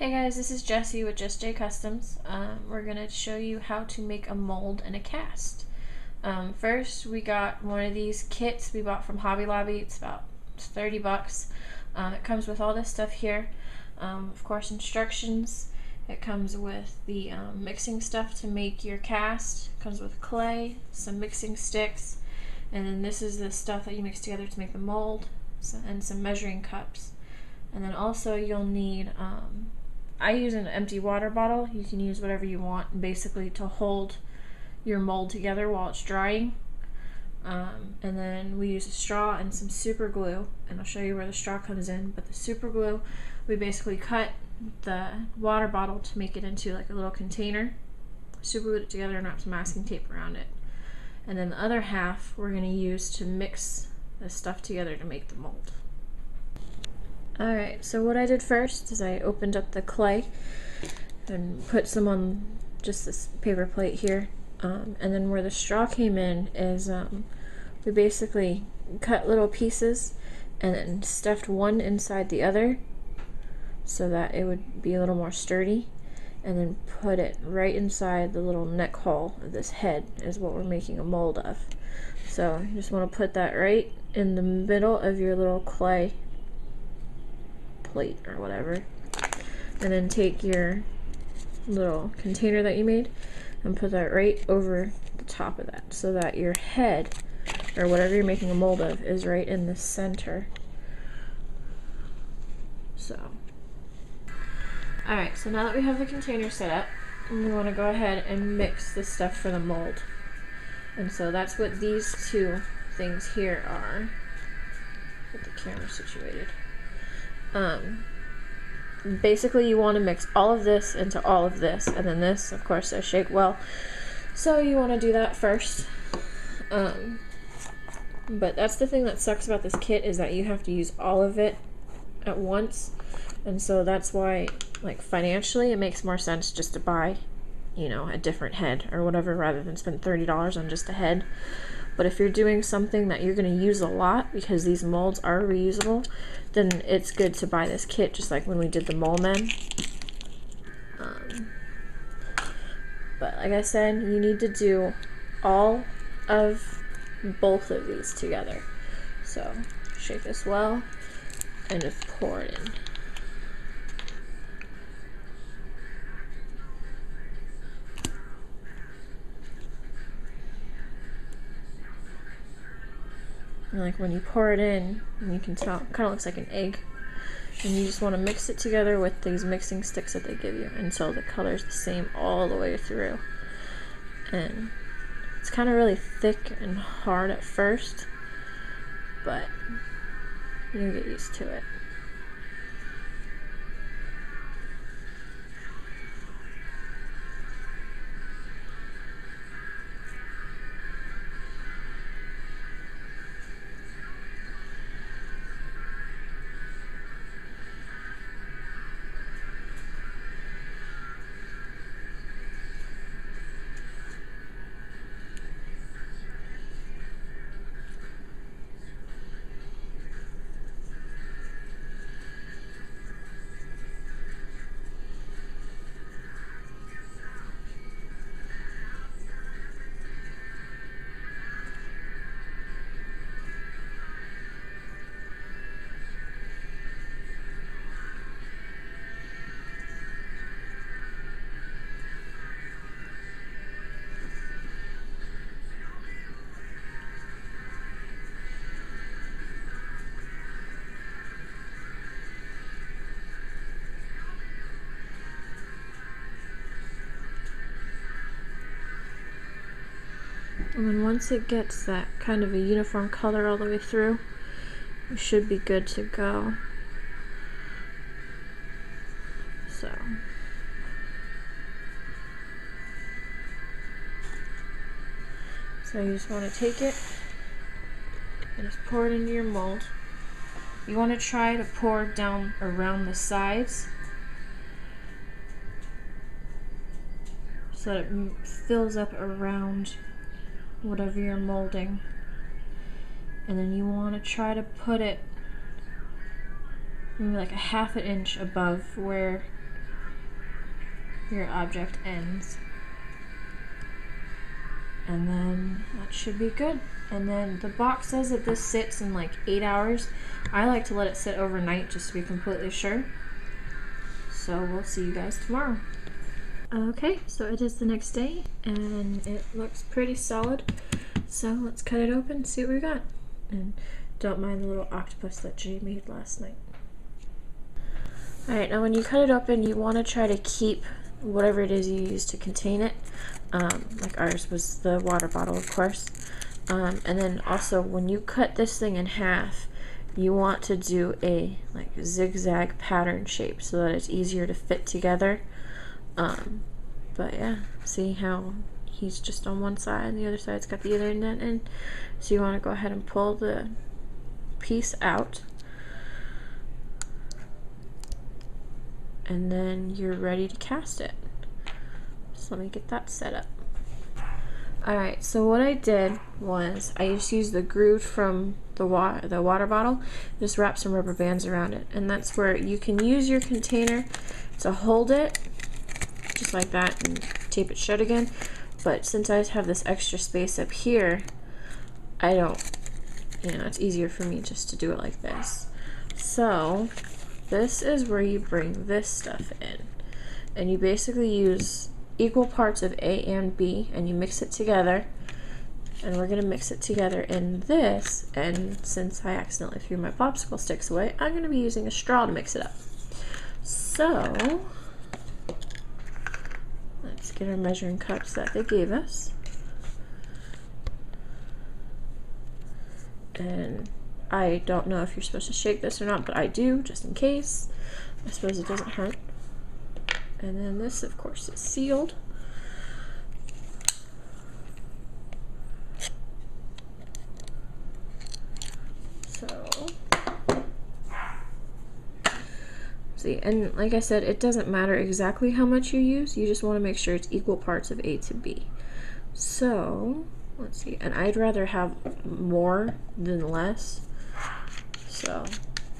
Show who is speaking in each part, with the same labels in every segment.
Speaker 1: Hey guys, this is Jessie with Just J Customs. We're going to show you how to make a mold and a cast. First, we got one of these kits we bought from Hobby Lobby. It's about 30 bucks. It comes with all this stuff here. Of course, instructions. It comes with the mixing stuff to make your cast. It comes with clay, some mixing sticks, and then this is the stuff that you mix together to make the mold, and some measuring cups. And then also you'll need I use an empty water bottle. You can use whatever you want basically to hold your mold together while it's drying. And then we use a straw and some super glue, and I'll show you where the straw comes in. But the super glue, we basically cut the water bottle to make it into like a little container, super glued it together and wrap some masking tape around it. And then the other half we're going to use to mix the stuff together to make the mold. Alright, so what I did first is I opened up the clay and put some on just this paper plate here. And then where the straw came in is we basically cut little pieces and then stuffed one inside the other so that it would be a little more sturdy, and then put it right inside the little neck hole of this head is what we're making a mold of. So you just want to put that right in the middle of your little clay plate or whatever, and then take your little container that you made and put that right over the top of that so that your head or whatever you're making a mold of is right in the center. So alright, so now that we have the container set up, we want to go ahead and mix the stuff for the mold. And so that's what these two things here are. Get the camera situated. Basically you want to mix all of this into all of this, and then this, of course, says shake well. So you want to do that first. But that's the thing that sucks about this kit, is that you have to use all of it at once. And so that's why, like, financially it makes more sense just to buy, you know, a different head or whatever rather than spend $30 on just a head. But if you're doing something that you're going to use a lot, because these molds are reusable, then it's good to buy this kit, just like when we did the mole men. But like I said, you need to do all of both of these together. So shake this well and just pour it in. And like when you pour it in, you can tell it kind of looks like an egg. And you just want to mix it together with these mixing sticks that they give you until the color's the same all the way through. And it's kind of really thick and hard at first, but you'll get used to it. And then once it gets that kind of a uniform color all the way through, we should be good to go. So you just want to take it and just pour it into your mold. You want to try to pour down around the sides so that it fills up around whatever you're molding. And then you want to try to put it maybe like a half an inch above where your object ends. And then that should be good. And then the box says that this sits in like 8 hours. I like to let it sit overnight just to be completely sure. So we'll see you guys tomorrow. Okay, so it is the next day and it looks pretty solid. So let's cut it open, see what we got. And don't mind the little octopus that Jay made last night. Alright, now when you cut it open, you want to try to keep whatever it is you use to contain it. Like ours was the water bottle, of course. And then also, when you cut this thing in half, you want to do a like zigzag pattern shape so that it's easier to fit together. But yeah, see how he's just on one side and the other side's got the other end in. So you want to go ahead and pull the piece out. And then you're ready to cast it. So let me get that set up. Alright, so what I did was I just used the groove from the water bottle, just wrap some rubber bands around it. And that's where you can use your container to hold it, just like that, and tape it shut again. But since I have this extra space up here, I don't, it's easier for me just to do it like this. So this is where you bring this stuff in. And you basically use equal parts of A and B and you mix it together. And we're going to mix it together in this. And since I accidentally threw my popsicle sticks away, I'm going to be using a straw to mix it up. So let's get our measuring cups that they gave us. And I don't know if you're supposed to shake this or not, but I do, just in case. I suppose it doesn't hurt. And then this, of course, is sealed. See, and like I said, it doesn't matter exactly how much you use, you just want to make sure it's equal parts of A to B. So, let's see, and I'd rather have more than less, so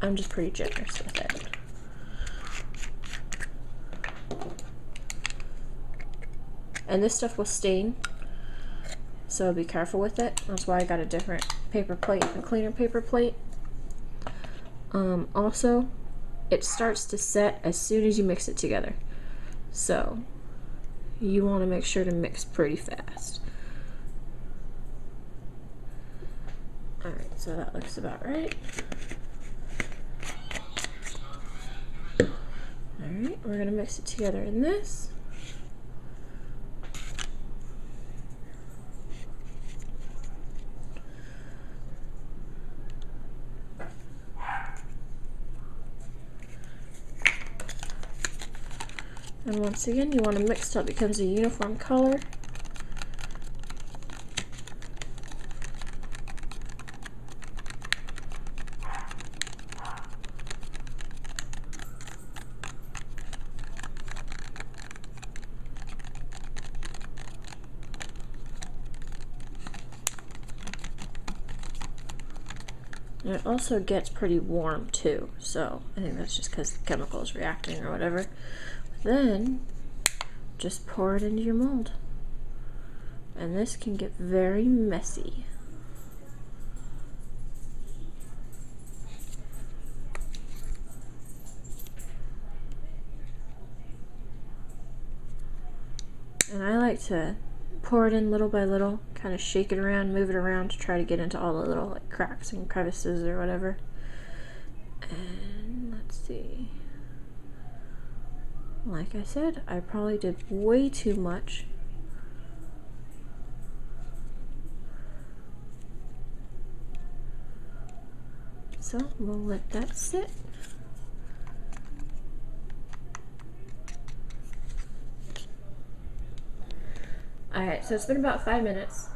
Speaker 1: I'm just pretty generous with it. And this stuff will stain, so be careful with it. That's why I got a different paper plate, a cleaner paper plate. Also, it starts to set as soon as you mix it together. So you want to make sure to mix pretty fast. Alright, so that looks about right. Alright, we're going to mix it together in this. And once again, you want to mix till it becomes a uniform color. And it also gets pretty warm too, so I think that's just because the chemical is reacting or whatever. Then just pour it into your mold. And this can get very messy. And I like to pour it in little by little, kind of shake it around, move it around to try to get into all the little like cracks and crevices or whatever. And let's see. Like I said, I probably did way too much. So we'll let that sit. Alright, so it's been about 5 minutes.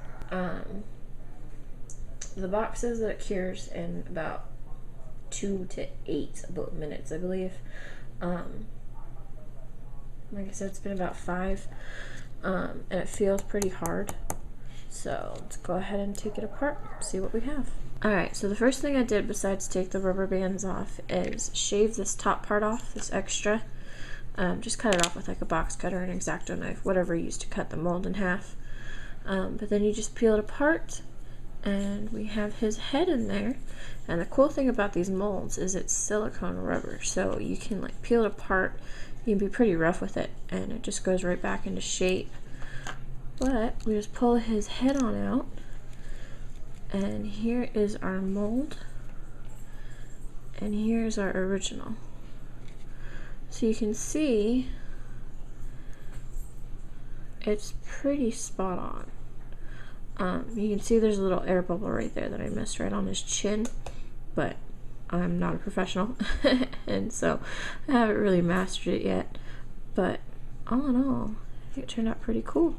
Speaker 1: The box says that it cures in about 2 to 8 minutes, I believe. Like I said, it's been about 5, and it feels pretty hard. So let's go ahead and take it apart, see what we have. Alright, so the first thing I did besides take the rubber bands off is shave this top part off, this extra. Just cut it off with like a box cutter, an X-Acto knife, whatever you use to cut the mold in half. But then you just peel it apart, and we have his head in there. And the cool thing about these molds is it's silicone rubber, so you can like peel it apart. You can be pretty rough with it, and it just goes right back into shape. But we just pull his head on out, and here is our mold, and here's our original. So you can see it's pretty spot on. You can see there's a little air bubble right there that I missed right on his chin, but I'm not a professional and so I haven't really mastered it yet, but all in all, I think it turned out pretty cool.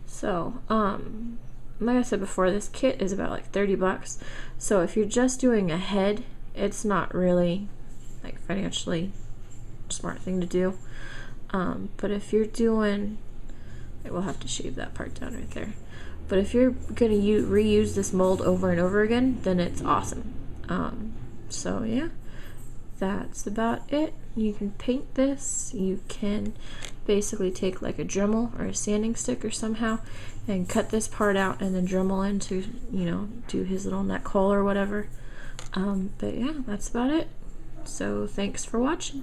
Speaker 1: So, like I said before, this kit is about like 30 bucks, so if you're just doing a head, it's not really like financially smart thing to do. But if you're doing, we'll have to shave that part down right there. But if you're gonna reuse this mold over and over again, then it's awesome. So yeah, that's about it. You can paint this. You can basically take like a Dremel or a sanding stick or somehow and cut this part out and then Dremel into, you know, do his little neck hole or whatever. But yeah, that's about it. So thanks for watching.